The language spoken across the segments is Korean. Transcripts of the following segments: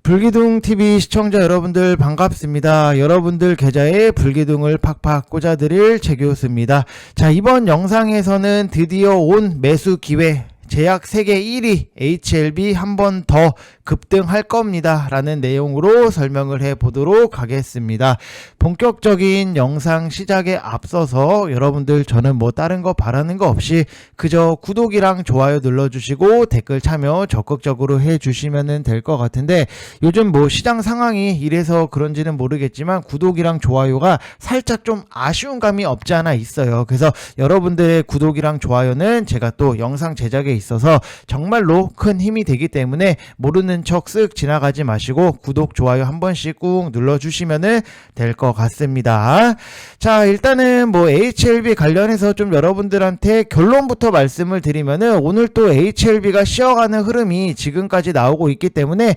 불기둥TV 시청자 여러분들 반갑습니다. 여러분들 계좌에 불기둥을 팍팍 꽂아드릴 최교수입니다. 자, 이번 영상에서는 드디어 온 매수 기회 제약 세계 1위 HLB 한 번 더 급등할 겁니다 라는 내용으로 설명을 해 보도록 하겠습니다. 본격적인 영상 시작에 앞서서 여러분들 저는 뭐 다른 거 바라는 거 없이 그저 구독이랑 좋아요 눌러주시고 댓글 참여 적극적으로 해주시면 될 것 같은데, 요즘 뭐 시장 상황이 이래서 그런지는 모르겠지만 구독이랑 좋아요가 살짝 좀 아쉬운 감이 없지 않아 있어요. 그래서 여러분들의 구독이랑 좋아요는 제가 또 영상 제작에 있어서 정말로 큰 힘이 되기 때문에 모르는 척 쓱 지나가지 마시고 구독, 좋아요 한 번씩 꾹 눌러주시면 될 것 같습니다. 자, 일단은 뭐 HLB 관련해서 좀 여러분들한테 결론부터 말씀을 드리면은, 오늘 또 HLB가 쉬어가는 흐름이 지금까지 나오고 있기 때문에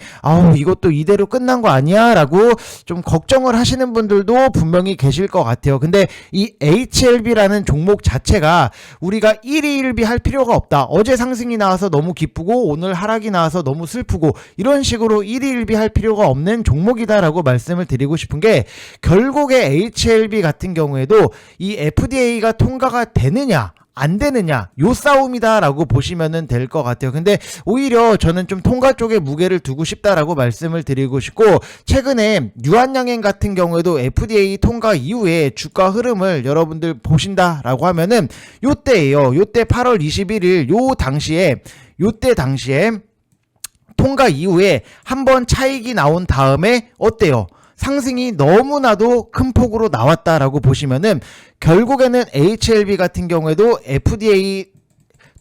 이것도 이대로 끝난 거 아니야? 라고 좀 걱정을 하시는 분들도 분명히 계실 것 같아요. 근데 이 HLB라는 종목 자체가 우리가 1위 1비 할 필요가 없다. 어제 상승이 나와서 너무 기쁘고 오늘 하락이 나와서 너무 슬프고 이런 식으로 1위 1비 할 필요가 없는 종목이다 라고 말씀을 드리고 싶은 게, 결국에 HLB 같은 경우에도 이 FDA가 통과가 되느냐 안 되느냐 요 싸움이다 라고 보시면 될 것 같아요. 근데 오히려 저는 좀 통과 쪽에 무게를 두고 싶다라고 말씀을 드리고 싶고, 최근에 유한양행 같은 경우에도 FDA 통과 이후에 주가 흐름을 여러분들 보신다라고 하면은 요때예요. 요때 8월 21일 요때 당시에 통과 이후에 한번 차익이 나온 다음에 어때요? 상승이 너무나도 큰 폭으로 나왔다라고 보시면은, 결국에는 HLB 같은 경우에도 FDA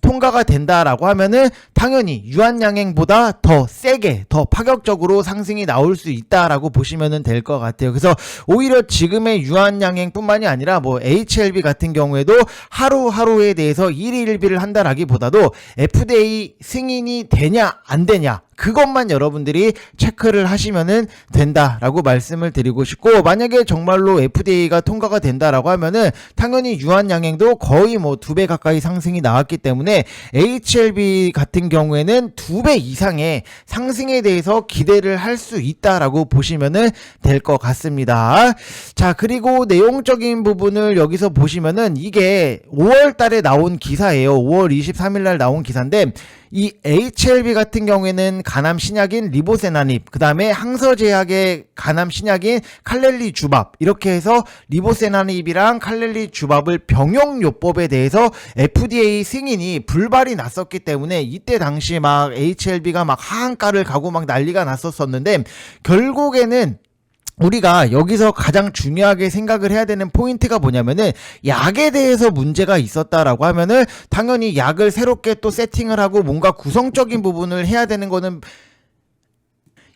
통과가 된다라고 하면은 당연히 유한양행보다 더 세게 더 파격적으로 상승이 나올 수 있다라고 보시면 될 것 같아요. 그래서 오히려 지금의 유한양행 뿐만이 아니라 뭐 HLB 같은 경우에도 하루하루에 대해서 1위 1비를 한다라기보다도 FDA 승인이 되냐 안 되냐 그것만 여러분들이 체크를 하시면은 된다라고 말씀을 드리고 싶고, 만약에 정말로 FDA가 통과가 된다라고 하면은 당연히 유한양행도 거의 뭐 2배 가까이 상승이 나왔기 때문에 HLB 같은 경우에는 2배 이상의 상승에 대해서 기대를 할 수 있다라고 보시면은 될 것 같습니다. 자, 그리고 내용적인 부분을 여기서 보시면은 이게 5월 달에 나온 기사예요. 5월 23일 날 나온 기사인데, 이 HLB 같은 경우에는 간암 신약인 리보세나닙, 그 다음에 항서제약의 간암 신약인 칼렐리 주밥, 이렇게 해서 리보세나닙이랑 칼렐리 주밥을 병용요법에 대해서 FDA 승인이 불발이 났었기 때문에 이때 당시 막 HLB가 막 하한가를 가고 막 난리가 났었는데, 결국에는 우리가 여기서 가장 중요하게 생각을 해야 되는 포인트가 뭐냐면은, 약에 대해서 문제가 있었다라고 하면은 당연히 약을 새롭게 또 세팅을 하고 뭔가 구성적인 부분을 해야 되는 거는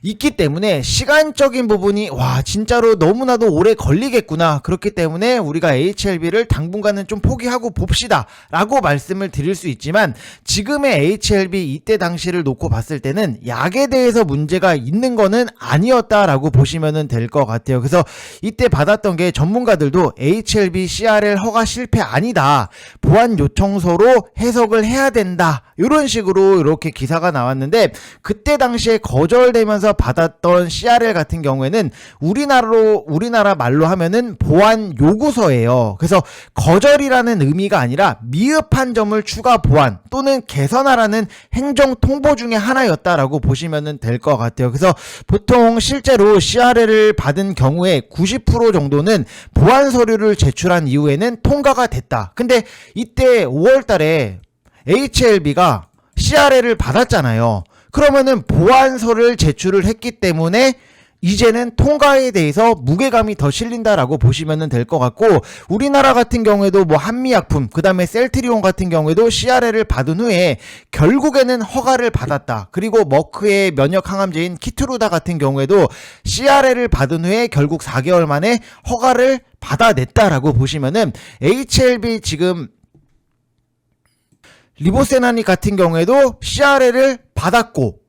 있기 때문에 시간적인 부분이 진짜로 너무나도 오래 걸리겠구나. 그렇기 때문에 우리가 HLB를 당분간은 좀 포기하고 봅시다 라고 말씀을 드릴 수 있지만, 지금의 HLB 이때 당시를 놓고 봤을 때는 약에 대해서 문제가 있는 거는 아니었다라고 보시면 될 것 같아요. 그래서 이때 받았던 게 전문가들도 HLB CRL 허가 실패 아니다, 보완 요청서로 해석을 해야 된다, 이런 식으로 이렇게 기사가 나왔는데, 그때 당시에 거절되면서 받았던 CRL 같은 경우에는 우리나라 말로 하면은 보완 요구서예요. 그래서 거절이라는 의미가 아니라 미흡한 점을 추가 보완 또는 개선하라는 행정 통보 중에 하나였다라고 보시면 될 것 같아요. 그래서 보통 실제로 CRL을 받은 경우에 90% 정도는 보완 서류를 제출한 이후에는 통과가 됐다. 근데 이때 5월 달에 HLB가 CRL을 받았잖아요. 그러면은 보완서를 제출을 했기 때문에 이제는 통과에 대해서 무게감이 더 실린다라고 보시면 될 것 같고, 우리나라 같은 경우에도 뭐 한미약품, 그 다음에 셀트리온 같은 경우에도 CRL을 받은 후에 결국에는 허가를 받았다. 그리고 머크의 면역 항암제인 키트루다 같은 경우에도 CRL을 받은 후에 결국 4개월 만에 허가를 받아냈다라고 보시면은, HLB 지금 리보세나닙 같은 경우에도 CRL을 받았고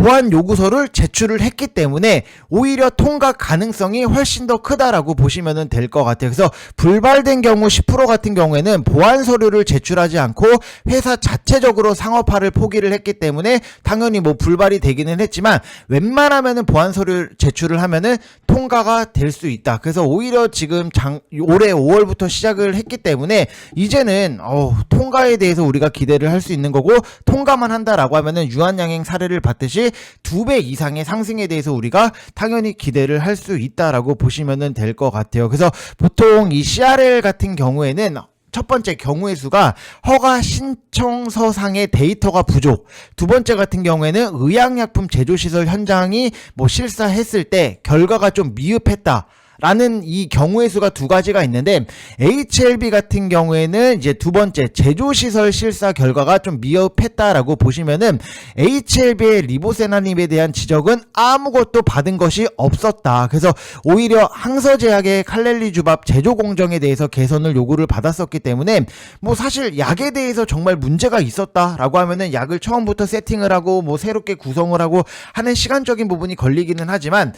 보완 요구서를 제출을 했기 때문에 오히려 통과 가능성이 훨씬 더 크다라고 보시면 될 것 같아요. 그래서 불발된 경우 10% 같은 경우에는 보완 서류를 제출하지 않고 회사 자체적으로 상업화를 포기를 했기 때문에 당연히 뭐 불발이 되기는 했지만 웬만하면은 보완 서류 제출을 하면은 통과가 될 수 있다. 그래서 오히려 지금 올해 5월부터 시작을 했기 때문에 이제는 통과에 대해서 우리가 기대를 할 수 있는 거고, 통과만 한다라고 하면은 유한양행 사례를 봤듯이 2배 이상의 상승에 대해서 우리가 당연히 기대를 할 수 있다라고 보시면 될 것 같아요. 그래서 보통 이 CRL 같은 경우에는 첫 번째 경우의 수가 허가 신청서상의 데이터가 부족, 두 번째 같은 경우에는 의약약품 제조시설 현장이 뭐 실사했을 때 결과가 좀 미흡했다 라는 이 경우의 수가 두 가지가 있는데, HLB 같은 경우에는 이제 두 번째 제조시설 실사 결과가 좀 미흡했다라고 보시면은 HLB의 리보세나닙에 대한 지적은 아무것도 받은 것이 없었다. 그래서 오히려 항서제약의 칼렐리주밥 제조 공정에 대해서 개선을 요구를 받았었기 때문에 뭐 사실 약에 대해서 정말 문제가 있었다라고 하면은 약을 처음부터 세팅을 하고 뭐 새롭게 구성을 하고 하는 시간적인 부분이 걸리기는 하지만,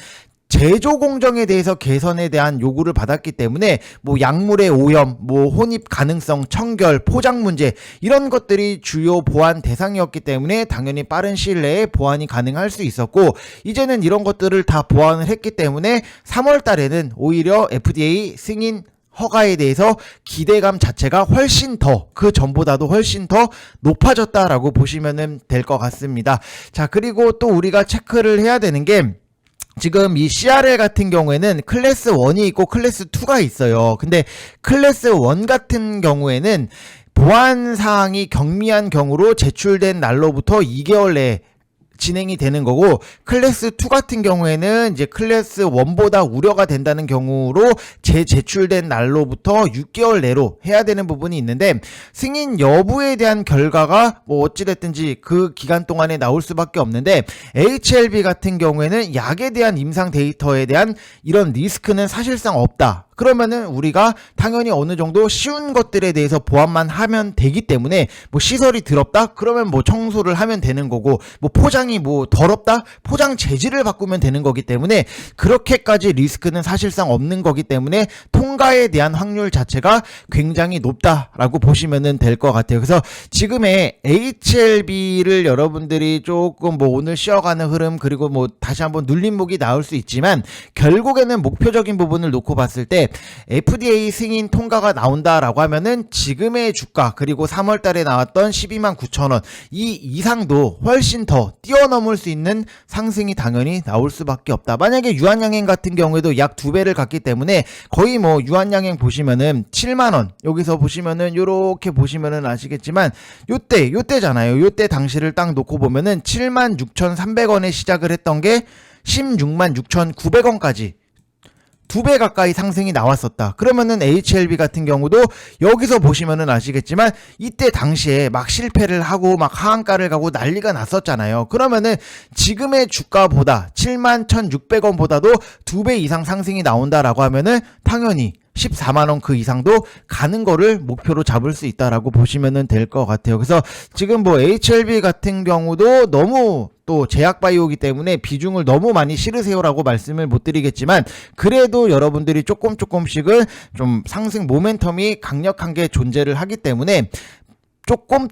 제조 공정에 대해서 개선에 대한 요구를 받았기 때문에 뭐 약물의 오염, 뭐 혼입 가능성, 청결, 포장 문제 이런 것들이 주요 보완 대상이었기 때문에 당연히 빠른 시일 내에 보완이 가능할 수 있었고, 이제는 이런 것들을 다 보완을 했기 때문에 3월 달에는 오히려 FDA 승인 허가에 대해서 기대감 자체가 훨씬 더, 그 전보다도 훨씬 더 높아졌다라고 보시면 될 것 같습니다. 자, 그리고 또 우리가 체크를 해야 되는 게, 지금 이 CRL 같은 경우에는 클래스 1이 있고 클래스 2가 있어요. 근데 클래스 1 같은 경우에는 보완사항이 경미한 경우로 제출된 날로부터 2개월 내에 진행이 되는 거고, 클래스 2 같은 경우에는 이제 클래스 1보다 우려가 된다는 경우로 제출된 날로부터 6개월 내로 해야 되는 부분이 있는데, 승인 여부에 대한 결과가 뭐 어찌됐든지 그 기간 동안에 나올 수밖에 없는데, HLB 같은 경우에는 약에 대한 임상 데이터에 대한 이런 리스크는 사실상 없다. 그러면은 우리가 당연히 어느 정도 쉬운 것들에 대해서 보완만 하면 되기 때문에, 뭐 시설이 더럽다? 그러면 뭐 청소를 하면 되는 거고, 뭐 포장이 뭐 더럽다? 포장 재질을 바꾸면 되는 거기 때문에 그렇게까지 리스크는 사실상 없는 거기 때문에 통과에 대한 확률 자체가 굉장히 높다라고 보시면 될 것 같아요. 그래서 지금의 HLB를 여러분들이 조금 뭐 오늘 쉬어가는 흐름, 그리고 뭐 다시 한번 눌림목이 나올 수 있지만, 결국에는 목표적인 부분을 놓고 봤을 때 FDA 승인 통과가 나온다라고 하면은 지금의 주가, 그리고 3월 달에 나왔던 129,000원 이 이상도 훨씬 더 뛰어넘을 수 있는 상승이 당연히 나올 수밖에 없다. 만약에 유한양행 같은 경우에도 약 2배를 갔기 때문에 거의 뭐 유한양행 보시면은 7만원, 여기서 보시면은 요렇게 보시면은 아시겠지만 요때잖아요. 요때 당시를 딱 놓고 보면은 76,300원에 시작을 했던 게 166,900원까지 2배 가까이 상승이 나왔었다. 그러면은 HLB 같은 경우도 여기서 보시면은 아시겠지만 이때 당시에 막 실패를 하고 막 하한가를 가고 난리가 났었잖아요. 그러면은 지금의 주가보다 71,600원보다도 2배 이상 상승이 나온다라고 하면은 당연히 14만원 그 이상도 가는 거를 목표로 잡을 수 있다라고 보시면 될 것 같아요. 그래서 지금 뭐 HLB 같은 경우도 너무 또 제약바이오이기 때문에 비중을 너무 많이 실으세요라고 말씀을 못 드리겠지만, 그래도 여러분들이 조금씩은 좀 상승 모멘텀이 강력한 게 존재를 하기 때문에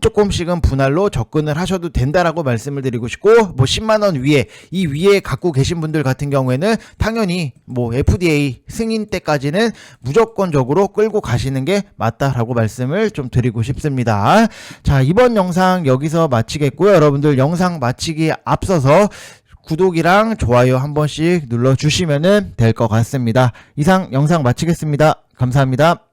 조금씩은 분할로 접근을 하셔도 된다라고 말씀을 드리고 싶고, 뭐 10만원 위에, 이 위에 갖고 계신 분들 같은 경우에는 당연히 뭐 FDA 승인 때까지는 무조건적으로 끌고 가시는 게 맞다라고 말씀을 좀 드리고 싶습니다. 자, 이번 영상 여기서 마치겠고요. 여러분들 영상 마치기에 앞서서 구독이랑 좋아요 한 번씩 눌러주시면 될 것 같습니다. 이상 영상 마치겠습니다. 감사합니다.